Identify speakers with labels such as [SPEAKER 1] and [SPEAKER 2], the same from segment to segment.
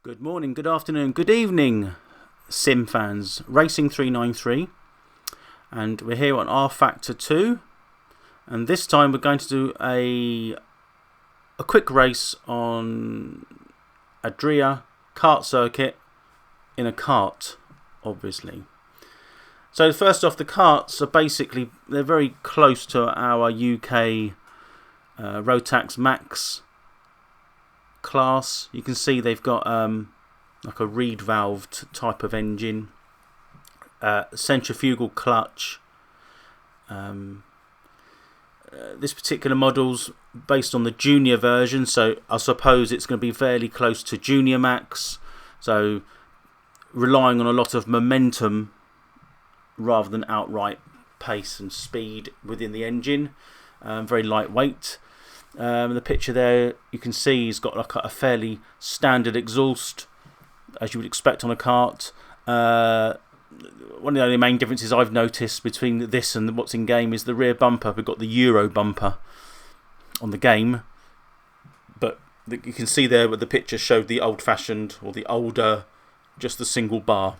[SPEAKER 1] Good morning, good afternoon, good evening, sim fans. Racing 393, and we're here on rFactor 2, and this time we're going to do a quick race on Adria kart circuit in a kart, obviously. So first off, the karts are basically, they're very close to our UK Rotax Max class. You can see they've got like a reed valved type of engine, centrifugal clutch. This particular model's based on the junior version, so I suppose it's going to be fairly close to Junior Max, so relying on a lot of momentum rather than outright pace and speed within the engine. Very lightweight. The picture there, you can see he's got like a fairly standard exhaust, as you would expect on a kart. One of the only main differences I've noticed between this and what's in game is the rear bumper. We've got the Euro bumper on the game, but you can see there where the picture showed the old-fashioned, or the older, just the single bar.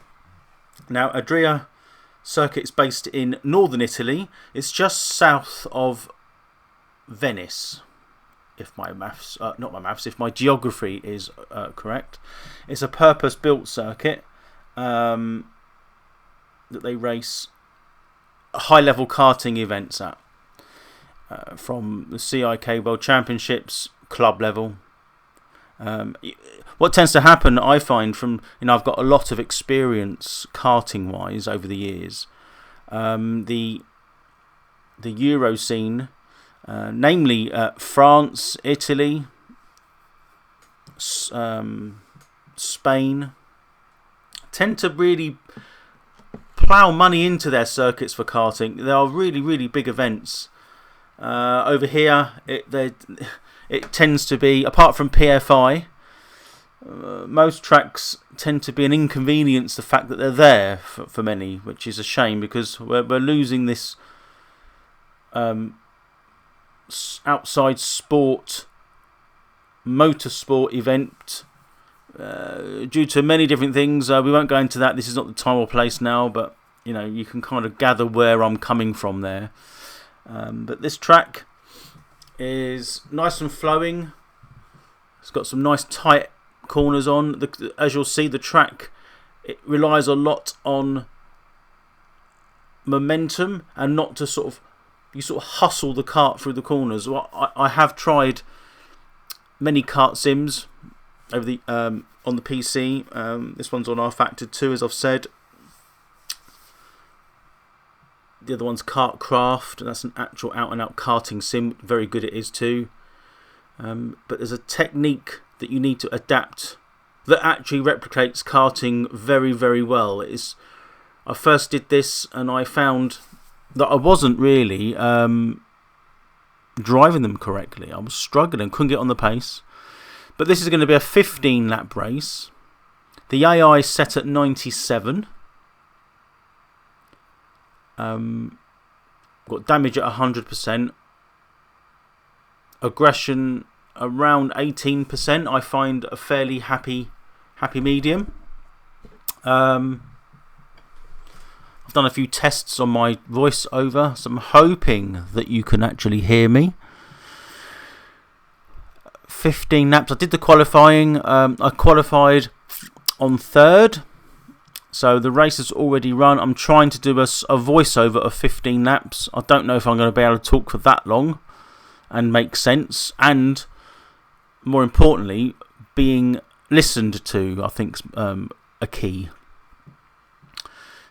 [SPEAKER 1] Now, Adria circuit is based in northern Italy. It's just south of Venice, if my maths, if my geography is correct. It's a purpose-built circuit that they race high-level karting events at, from the CIK World Championships, club level. What tends to happen, I find, from I've got a lot of experience karting-wise over the years. The Euro scene, namely France, Italy, Spain, tend to really plough money into their circuits for karting. They are really, really big events. Over here, it tends to be, apart from PFI, most tracks tend to be an inconvenience, the fact that they're there for many, which is a shame, because we're losing this outside sport, motorsport event due to many different things. We won't go into that. This is not the time or place now, but you can kind of gather where I'm coming from there. But this track is nice and flowing. It's got some nice tight corners on. As you'll see, the track, it relies a lot on momentum and not to sort of hustle the kart through the corners. Well, I have tried many kart sims over the on the PC. This one's on rFactor 2, as I've said. The other one's KartCraft, and that's an actual out-and-out karting sim. Very good it is too. But there's a technique that you need to adapt that actually replicates karting very, very well. I first did this and I found that I wasn't really driving them correctly. I was struggling, couldn't get on the pace. But this is going to be a 15-lap race. The AI is set at 97. Got damage at 100%. Aggression around 18%. I find a fairly happy medium. I've done a few tests on my voiceover, so I'm hoping that you can actually hear me. 15 laps. I did the qualifying. I qualified on 3rd. So the race has already run. I'm trying to do a voiceover of 15 laps. I don't know if I'm going to be able to talk for that long and make sense. And more importantly, being listened to, I think, is a key.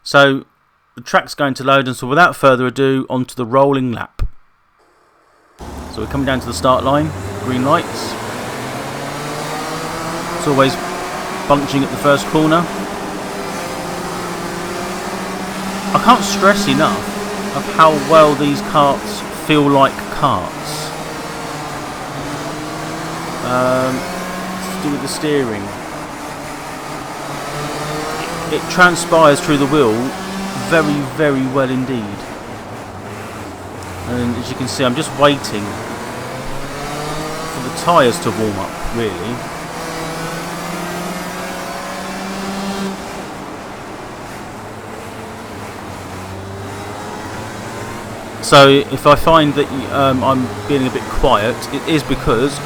[SPEAKER 1] So the track's going to load, and so without further ado, onto the rolling lap. So we're coming down to the start line. Green lights. It's always bunching at the first corner. I can't stress enough of how well these karts feel like karts. To do with the steering. It transpires through the wheel very, very well indeed. And as you can see, I'm just waiting for the tyres to warm up, really. So if I find that I'm being a bit quiet, it is because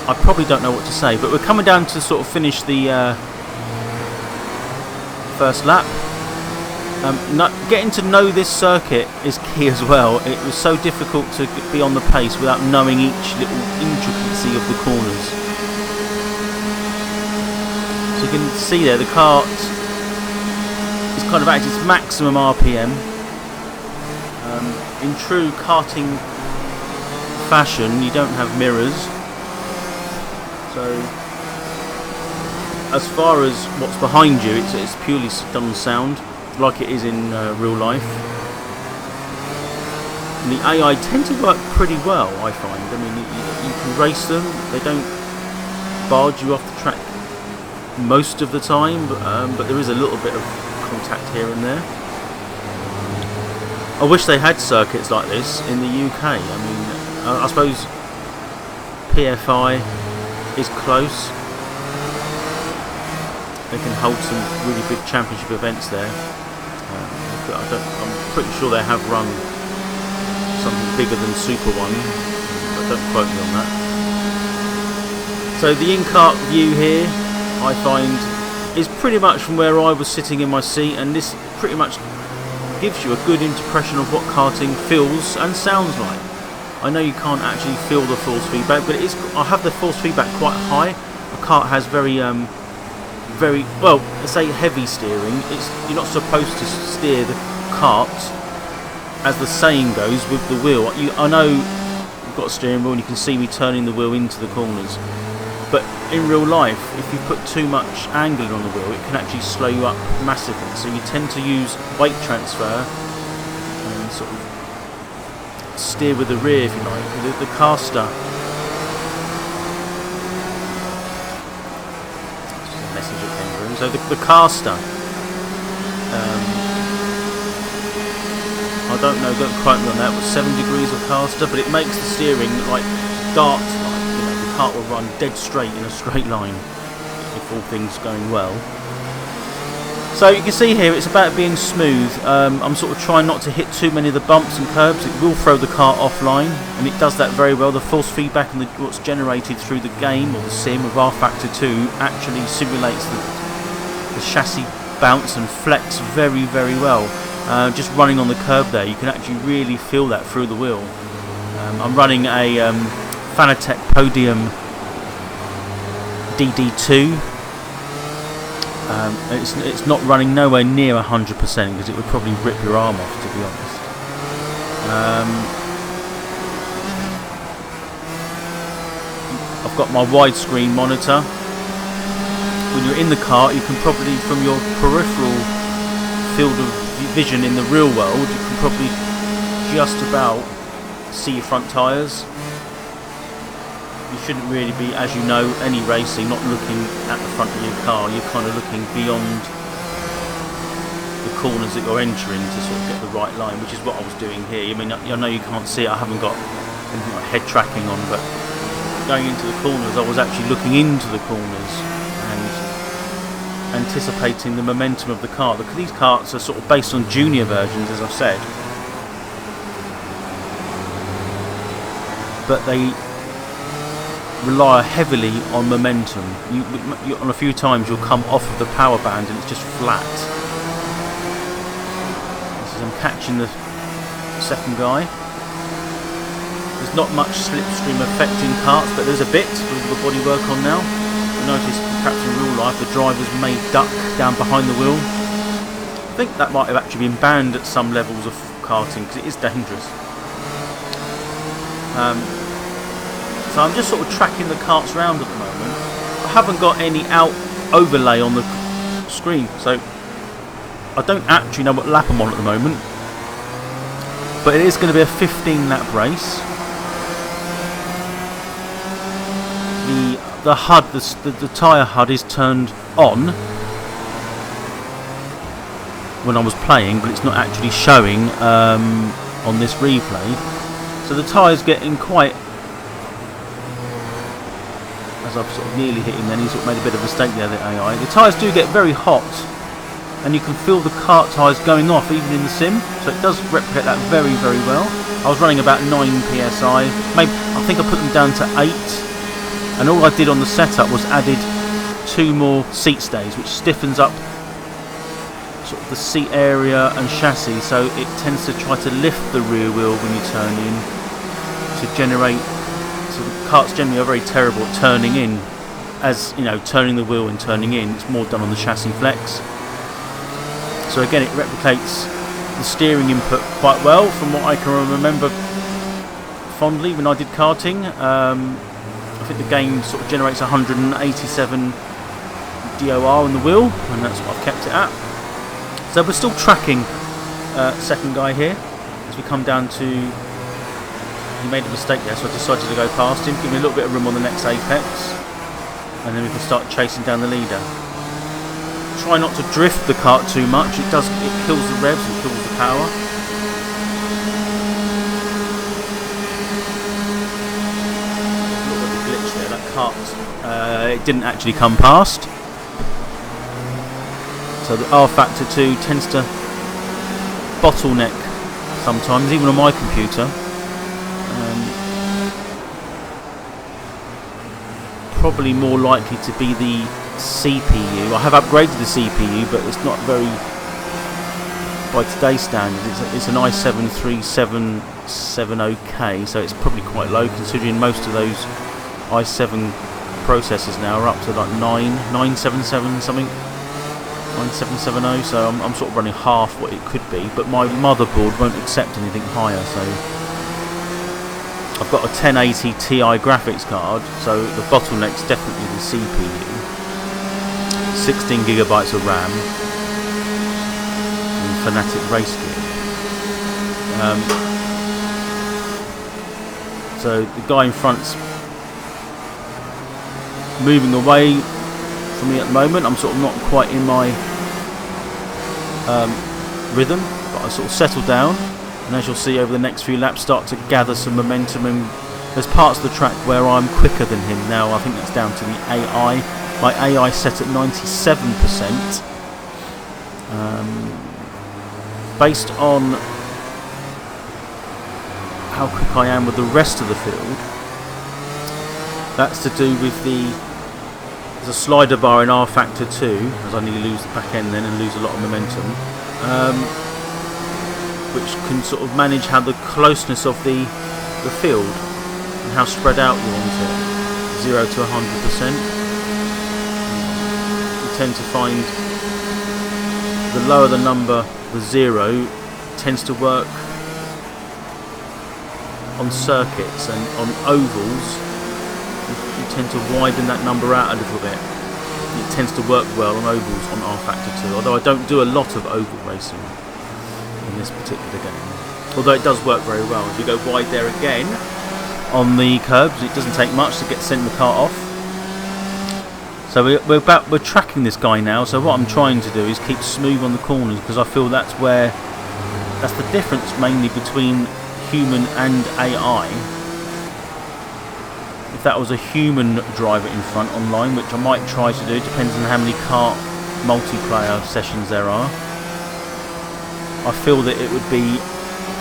[SPEAKER 1] I probably don't know what to say. But we're coming down to sort of finish the first lap. Getting to know this circuit is key as well. It was so difficult to be on the pace without knowing each little intricacy of the corners. So you can see there the kart is kind of at its maximum RPM. In true karting fashion, you don't have mirrors. So as far as what's behind you, it's purely done on sound, like it is in real life. And the AI tend to work pretty well, I find. I mean, you can race them, they don't barge you off the track most of the time, but there is a little bit of contact here and there. I wish they had circuits like this in the UK. I mean, I suppose PFI is close. They can hold some really big championship events there. I'm pretty sure they have run something bigger than Super 1, but don't quote me on that. So the in-kart view here, I find, is pretty much from where I was sitting in my seat, and this pretty much gives you a good impression of what karting feels and sounds like. I know you can't actually feel the force feedback, but I have the force feedback quite high. The kart has very well, let's say heavy steering. You're not supposed to steer the kart, as the saying goes, with the wheel. I know you've got a steering wheel and you can see me turning the wheel into the corners, but in real life, if you put too much angling on the wheel, it can actually slow you up massively. So you tend to use weight transfer and sort of steer with the rear, if you like. The caster. Message that came through. So the caster. I don't know, don't quote me on that. It was 7 degrees of caster, but it makes the steering like darts. The kart will run dead straight in a straight line if all things going well. So you can see here it's about being smooth. I'm sort of trying not to hit too many of the bumps and curbs. It will throw the kart offline, and it does that very well. The force feedback and what's generated through the game or the sim of rFactor 2 actually simulates the chassis bounce and flex very, very well. Just running on the curb there, you can actually really feel that through the wheel. I'm running a Fanatec Podium DD2. It's not running nowhere near 100% because it would probably rip your arm off, to be honest. I've got my widescreen monitor. When you're in the car, you can probably, from your peripheral field of vision in the real world, you can probably just about see your front tyres. You shouldn't really be, as you know, any racing, not looking at the front of your car. You're kind of looking beyond the corners that you're entering to sort of get the right line, which is what I was doing here. I mean, I know you can't see it, I haven't got anything like head tracking on, but going into the corners, I was actually looking into the corners and anticipating the momentum of the car. These karts are sort of based on junior versions, as I've said, but they rely heavily on momentum. You on a few times you'll come off of the power band and it's just flat. This is, I'm catching the second guy. There's not much slipstream effect in karts, but there's a bit with the bodywork on now. I noticed perhaps in real life the drivers may duck down behind the wheel. I think that might have actually been banned at some levels of karting because it is dangerous. So I'm just sort of tracking the karts round at the moment. I haven't got any out overlay on the screen, so I don't actually know what lap I'm on at the moment. But it is going to be a 15 lap race. The HUD, the tyre HUD is turned on when I was playing, but it's not actually showing on this replay. So the tyre's getting quite, as I've sort of nearly hit him then, he's sort of made a bit of a mistake there, the AI. The tyres do get very hot and you can feel the kart tyres going off even in the sim, so it does replicate that very, very well. I was running about 9 psi, maybe I think I put them down to 8, and all I did on the setup was added 2 more seat stays, which stiffens up sort of the seat area and chassis, so it tends to try to lift the rear wheel when you turn in to generate. So the karts generally are very terrible at turning in, as you know, turning the wheel and turning in. It's more done on the chassis flex. So again, it replicates the steering input quite well from what I can remember fondly when I did karting. I think the game sort of generates 187 DOR on the wheel, and that's what I've kept it at. So we're still tracking second guy here as we come down to. He made a mistake there, so I decided to go past him, give me a little bit of room on the next apex, and then we can start chasing down the leader. Try not to drift the kart too much. It kills the revs and kills the power. A little bit of a glitch there. That kart, it didn't actually come past. So the rFactor 2 tends to bottleneck sometimes, even on my computer. Probably more likely to be the CPU. I have upgraded the CPU, but it's not very, by today's standards, it's an i7 3770K, so it's probably quite low considering most of those i7 processors now are up to like 977 something, 9770, so I'm sort of running half what it could be, but my motherboard won't accept anything higher, so I've got a 1080 Ti graphics card, so the bottleneck's definitely the CPU. 16 gigabytes of RAM and Fanatic race gear. So the guy in front's moving away from me at the moment. I'm sort of not quite in my rhythm, but I sort of settle down. And as you'll see over the next few laps, start to gather some momentum, and there's parts of the track where I'm quicker than him now. I think that's down to the AI. My AI set at 97%. Based on how quick I am with the rest of the field, that's to do with there's a slider bar in rFactor 2, as I nearly lose the back end then and lose a lot of momentum. Which can sort of manage how the closeness of the field and how spread out you want it, 0 to 100%. You tend to find the lower the number, the 0, tends to work on circuits, and on ovals you tend to widen that number out a little bit. It tends to work well on ovals on rFactor 2, although I don't do a lot of oval racing in this particular game, although it does work very well. If you go wide there again on the curbs, it doesn't take much to send the car off. So we're tracking this guy now. So what I'm trying to do is keep smooth on the corners, because I feel that's the difference mainly between human and AI. If that was a human driver in front online, which I might try to do, depends on how many kart multiplayer sessions there are, I feel that it would be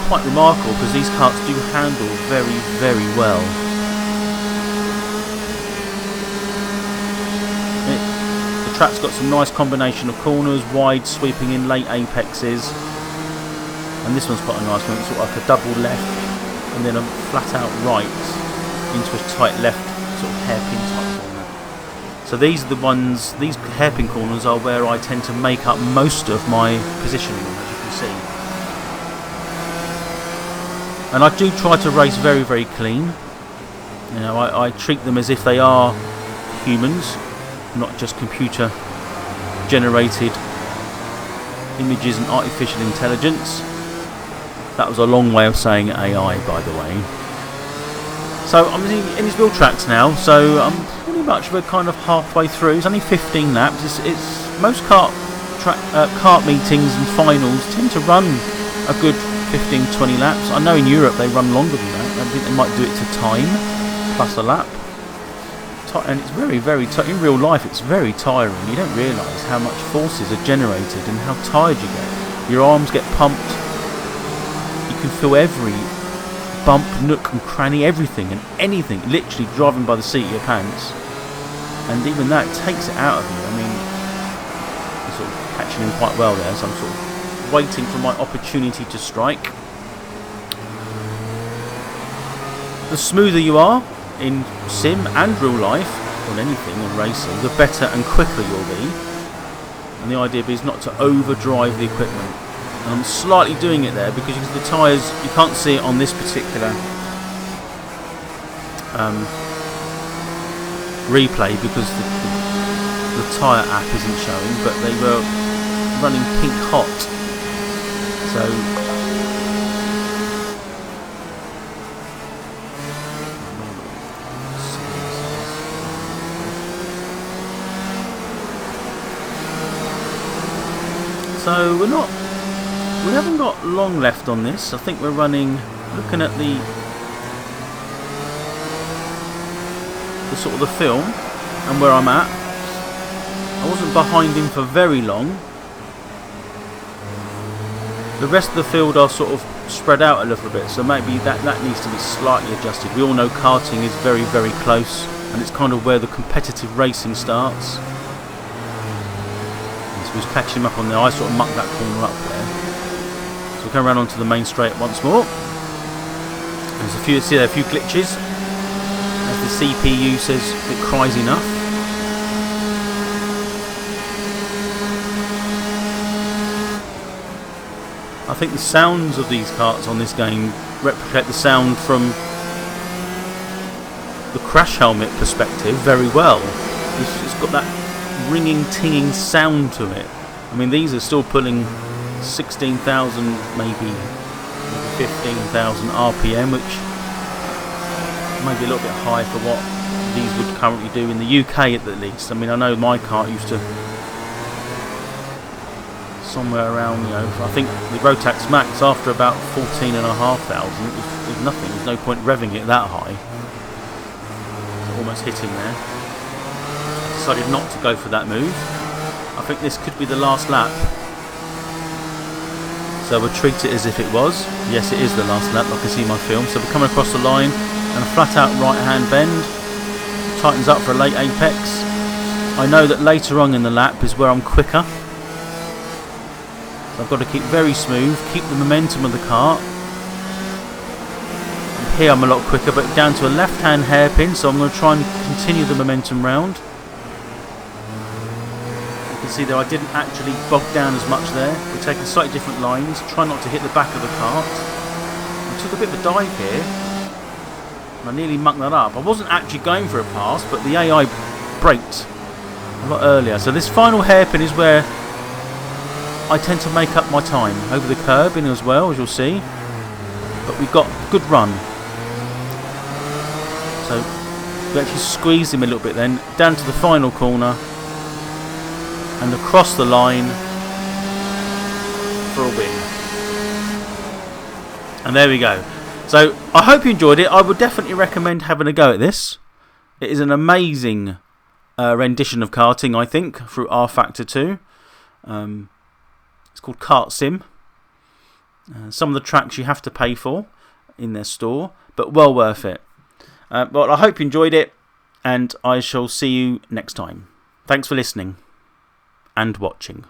[SPEAKER 1] quite remarkable, because these karts do handle very, very well. The track's got some nice combination of corners, wide sweeping in, late apexes, and this one's quite a nice one. It's sort of like a double left and then a flat out right into a tight left sort of hairpin type corner. So these are the ones, these hairpin corners are where I tend to make up most of my positioning, as you can see. And I do try to race very, very clean. You know, I treat them as if they are humans, not just computer generated images and artificial intelligence. That was a long way of saying AI, by the way. So I'm in these wheel tracks now, so I'm pretty much, we're kind of halfway through. It's only 15 laps. It's most kart meetings and finals tend to run a good 15-20 laps. I know in Europe they run longer than that. I think they might do it to time plus a lap. and it's very, very in real life. It's very tiring. You don't realise how much forces are generated and how tired you get. Your arms get pumped. You can feel every bump, nook and cranny, everything and anything. Literally driving by the seat of your pants, and even that takes it out of you. I mean, I'm sort of catching in quite well there, so I'm sort of waiting for my opportunity to strike. The smoother you are in sim and real life, on anything, on racing, the better and quicker you'll be. And the idea is not to overdrive the equipment. And I'm slightly doing it there because the tyres, you can't see it on this particular replay because the tyre app isn't showing, but they were running pink hot. So we haven't got long left on this. I think we're running, looking at the sort of the film and where I'm at. I wasn't behind him for very long. The rest of the field are sort of spread out a little bit, so maybe that needs to be slightly adjusted. We all know karting is very, very close, and it's kind of where the competitive racing starts. So we was catching him up on there. I sort of mucked that corner up there. So we come around onto the main straight once more. There's a few glitches. As the CPU says, it cries enough. I think the sounds of these karts on this game replicate the sound from the crash helmet perspective very well. It's got that ringing, tinging sound to it. I mean, these are still pulling 16,000, maybe 15,000 RPM, which may be a little bit high for what these would currently do in the UK at least. I mean, I know my kart used to somewhere around, you know, I think the Rotax Max after about 14,500, it was nothing. There's no point revving it that high. It's almost hitting there. Decided not to go for that move. I think this could be the last lap, so we'll treat it as if it was. Yes, it is the last lap. I can see my film. So we're coming across the line and a flat out right hand bend. Tightens up for a late apex. I know that later on in the lap is where I'm quicker. So I've got to keep very smooth, keep the momentum of the kart. And here I'm a lot quicker, but down to a left hand hairpin, so I'm going to try and continue the momentum round. You can see there I didn't actually bog down as much there. We're taking slightly different lines, try not to hit the back of the kart. I took a bit of a dive here, and I nearly mucked that up. I wasn't actually going for a pass, but the AI braked a lot earlier. So this final hairpin is where I tend to make up my time over the curb in as well, as you'll see. But we've got a good run. So we actually squeezed him a little bit then, down to the final corner and across the line for a win. And there we go. So I hope you enjoyed it. I would definitely recommend having a go at this. It is an amazing rendition of karting, I think, through rFactor 2. It's called KartSim. Some of the tracks you have to pay for in their store, but well worth it. But I hope you enjoyed it, and I shall see you next time. Thanks for listening and watching.